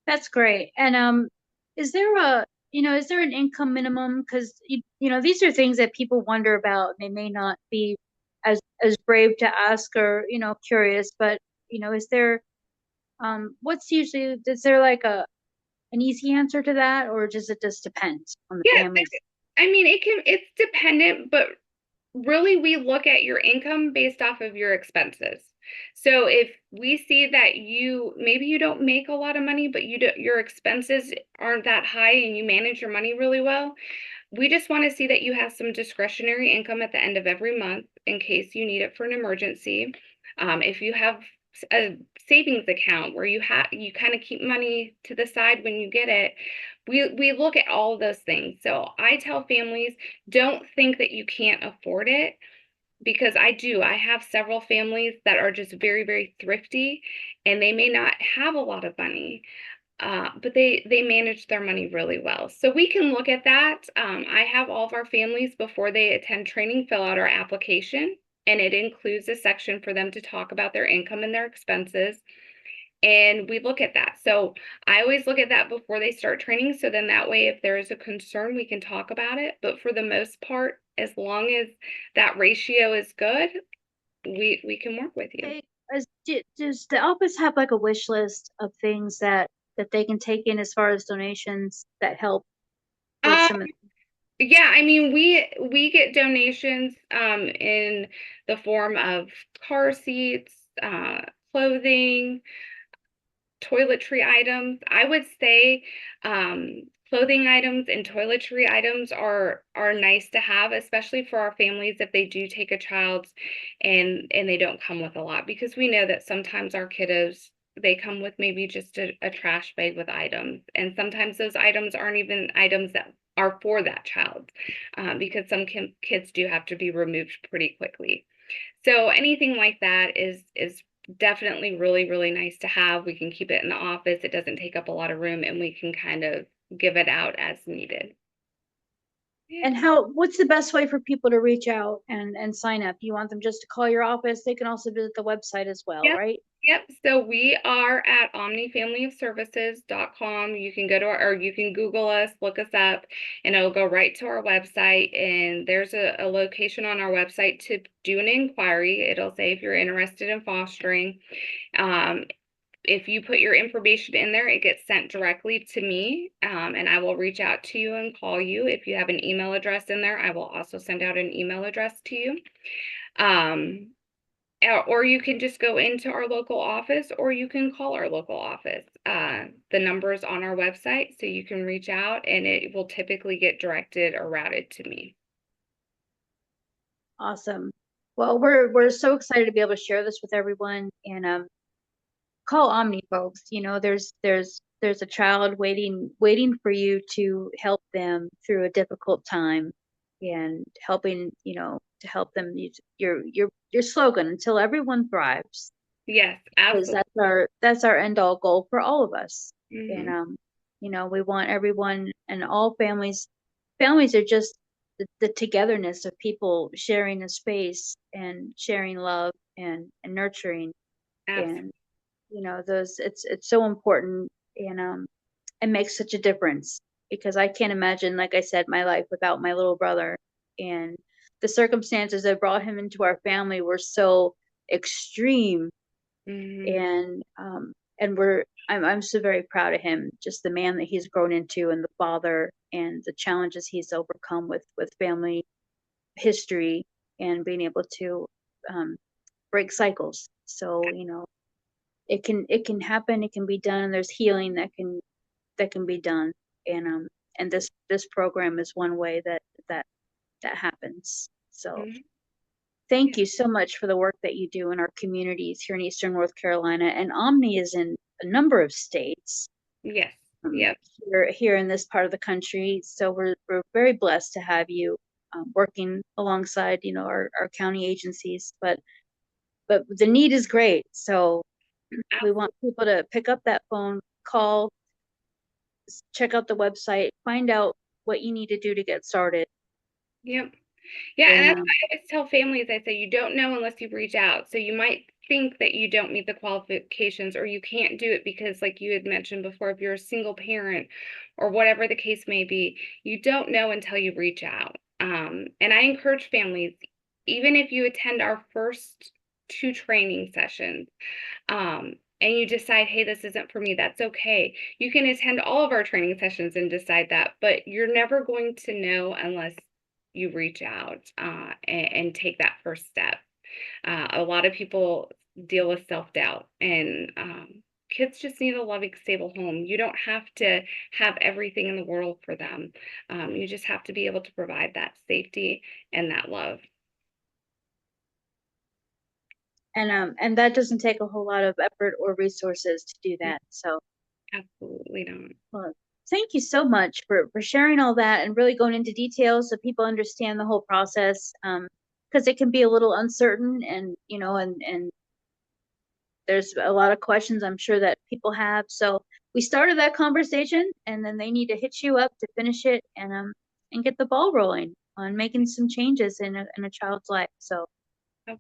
[SPEAKER 10] That's great. And is there is there an income minimum? Because these are things that people wonder about. They may not be as brave to ask or curious, but is there what's usually, is there like an easy answer to that, or does it just depend on the family?
[SPEAKER 9] I mean, it's dependent, but really we look at your income based off of your expenses. So if we see that maybe you don't make a lot of money, but your expenses aren't that high and you manage your money really well, we just want to see that you have some discretionary income at the end of every month in case you need it for an emergency. If you have a savings account where you kind of keep money to the side when you get it, we look at all of those things. So I tell families, don't think that you can't afford it, because I have several families that are just very, very thrifty, and they may not have a lot of money, but they manage their money really well. So we can look at that. I have all of our families, before they attend training, fill out our application, and it includes a section for them to talk about their income and their expenses. And we look at that. So I always look at that before they start training. So then that way, if there is a concern, we can talk about it. But for the most part, as long as that ratio is good, we can work with you.
[SPEAKER 10] Does the office have like a wish list of things that they can take in as far as donations that help with some of?
[SPEAKER 9] Yeah, I mean, we get donations in the form of car seats, clothing, toiletry items. I would say clothing items and toiletry items are nice to have, especially for our families if they do take a child and they don't come with a lot, because we know that sometimes our kiddos, they come with maybe just a trash bag with items, and sometimes those items aren't even items that are for that child, because some kids do have to be removed pretty quickly. So anything like that is definitely really, really nice to have. We can keep it in the office. It doesn't take up a lot of room, and we can kind of give it out as needed.
[SPEAKER 10] And what's the best way for people to reach out and sign up? You want them just to call your office? They can also visit the website as well, right?
[SPEAKER 9] Yep. So we are at omnifamilyofservices.com. You can go to or you can Google us, look us up, and it'll go right to our website. And there's a location on our website to do an inquiry. It'll say if you're interested in fostering. If you put your information in there, it gets sent directly to me, and I will reach out to you and call you. If you have an email address in there, I will also send out an email address to you. Or you can just go into our local office, or you can call our local office. The number is on our website, so you can reach out, and it will typically get directed or routed to me.
[SPEAKER 10] Awesome. Well, we're so excited to be able to share this with everyone, and call Omni, folks. There's there's a child waiting for you to help them through a difficult time, and helping, to help them use your slogan, until everyone thrives.
[SPEAKER 9] Yes,
[SPEAKER 10] Because
[SPEAKER 9] absolutely.
[SPEAKER 10] that's our end all goal for all of us.
[SPEAKER 9] Hmm.
[SPEAKER 10] And we want everyone and all families are just the togetherness of people sharing a space and sharing love and nurturing.
[SPEAKER 9] Absolutely.
[SPEAKER 10] And those, it's so important. And it makes such a difference, because I can't imagine, like I said, my life without my little brother. And the circumstances that brought him into our family were so extreme.
[SPEAKER 9] Hmm.
[SPEAKER 10] And I'm so very proud of him, just the man that he's grown into, and the father, and the challenges he's overcome with family history, and being able to break cycles. So it can happen, it can be done, and there's healing that can be done. And this program is one way that happens. So
[SPEAKER 9] Hmm.
[SPEAKER 10] thank you so much for the work that you do in our communities here in Eastern North Carolina. And Omni is in a number of states
[SPEAKER 9] Yes.
[SPEAKER 10] um,
[SPEAKER 9] Yep.
[SPEAKER 10] here in this part of the country. So we're very blessed to have you working alongside, our county agencies. But the need is great. So we want people to pick up that phone, call, check out the website, find out what you need to do to get started.
[SPEAKER 9] Yep. Yeah, and
[SPEAKER 10] And
[SPEAKER 9] that's why I always tell families, I say, you don't know unless you reach out. So you might think that you don't meet the qualifications, or you can't do it because, like you had mentioned before, if you're a single parent or whatever the case may be, you don't know until you reach out. And I encourage families, even if you attend our first 2 training sessions, and you decide, hey, this isn't for me, that's okay. You can attend all of our training sessions and decide that, but you're never going to know unless you reach out and take that first step. A lot of people deal with self-doubt, and kids just need a loving, stable home. You don't have to have everything in the world for them. You just have to be able to provide that safety and that love.
[SPEAKER 10] and that doesn't take a whole lot of effort or resources to do
[SPEAKER 9] Mm,
[SPEAKER 10] that. So
[SPEAKER 9] absolutely not.
[SPEAKER 10] well, thank you so much for sharing all that and really going into details so people understand the whole process. Because it can be a little uncertain, and there's a lot of questions I'm sure that people have. So we started that conversation, and then they need to hit you up to finish it, and get the ball rolling on making some changes in a child's life. So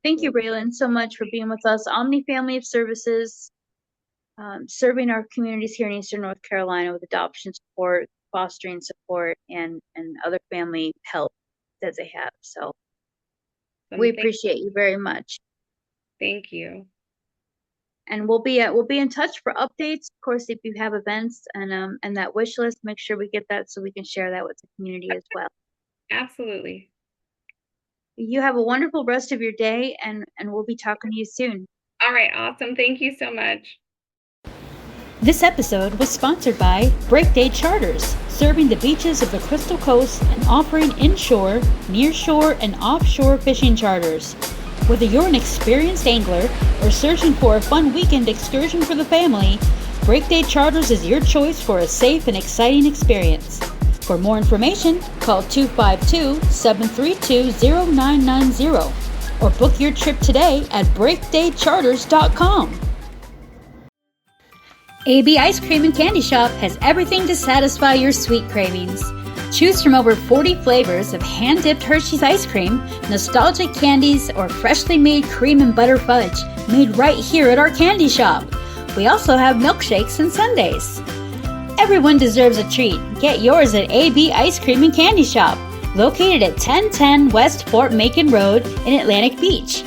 [SPEAKER 10] thank you,
[SPEAKER 9] Absolutely.
[SPEAKER 10] Raylan, so much for being with us. Omni Family of Services, serving our communities here in Eastern North Carolina with adoption support, fostering support, and other family help that they have. So we
[SPEAKER 9] Thank,
[SPEAKER 10] appreciate you very much.
[SPEAKER 9] thank you.
[SPEAKER 10] And we'll be in touch for updates. Of course, if you have events and that wish list, make sure we get that so we can share that with the community as well.
[SPEAKER 9] Absolutely.
[SPEAKER 10] You have a wonderful rest of your day, and we'll be talking to you soon.
[SPEAKER 9] All right, awesome. Thank you so much.
[SPEAKER 1] This episode was sponsored by Breakday Charters, serving the beaches of the Crystal Coast and offering inshore, nearshore, and offshore fishing charters. Whether you're an experienced angler or searching for a fun weekend excursion for the family, Breakday Charters is your choice for a safe and exciting experience. For more information, call 252-732-0990 or book your trip today at breakdaycharters.com. AB Ice Cream and Candy Shop has everything to satisfy your sweet cravings. Choose from over 40 flavors of hand-dipped Hershey's ice cream, nostalgic candies, or freshly made cream and butter fudge made right here at our candy shop. We also have milkshakes and sundaes. Everyone deserves a treat. Get yours at AB Ice Cream and Candy Shop, located at 1010 West Fort Macon Road in Atlantic Beach.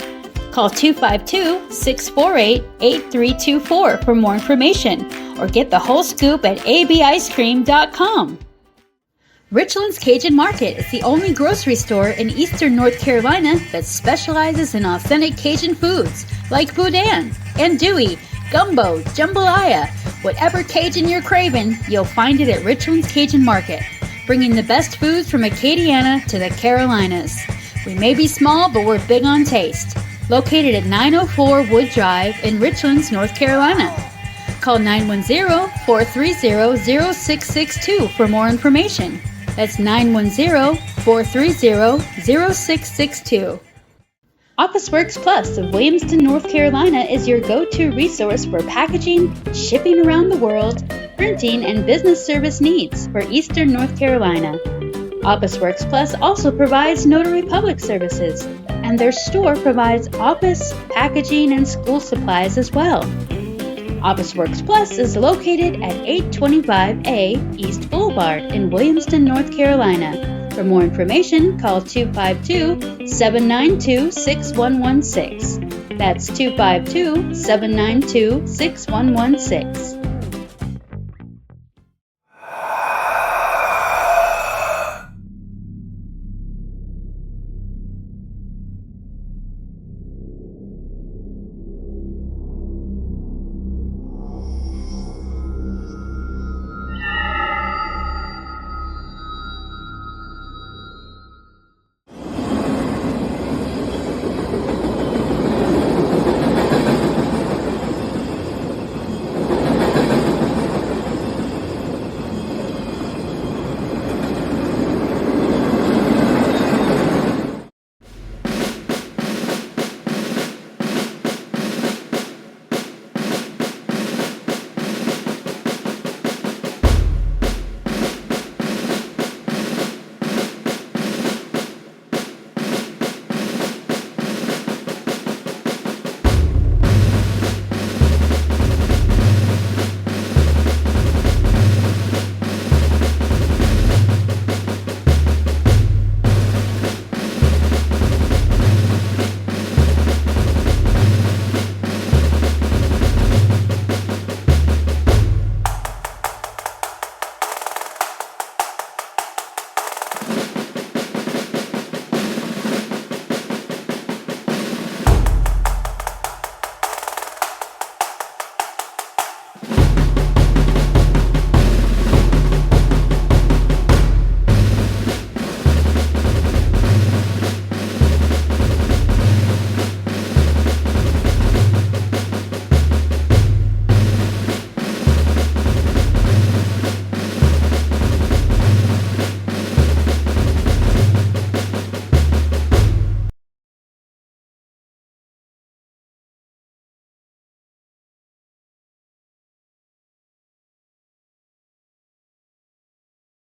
[SPEAKER 1] Call 252-648-8324 for more information, or get the whole scoop at abicecream.com. Richland's Cajun Market is the only grocery store in Eastern North Carolina that specializes in authentic Cajun foods like boudin, andouille, gumbo, jambalaya. Whatever Cajun you're craving, you'll find it at Richland's Cajun Market, bringing the best foods from Acadiana to the Carolinas. We may be small, but we're big on taste. Located at 904 Wood Drive in Richlands, North Carolina. Call 910-430-0662 for more information. That's 910-430-0662. OfficeWorks Plus of Williamston, North Carolina is your go-to resource for packaging, shipping around the world, printing, and business service needs for Eastern North Carolina. OfficeWorks Plus also provides notary public services, and their store provides office, packaging, and school supplies as well. OfficeWorks Plus is located at 825A East Boulevard in Williamston, North Carolina. For more information, call 252-792-6116. That's 252-792-6116.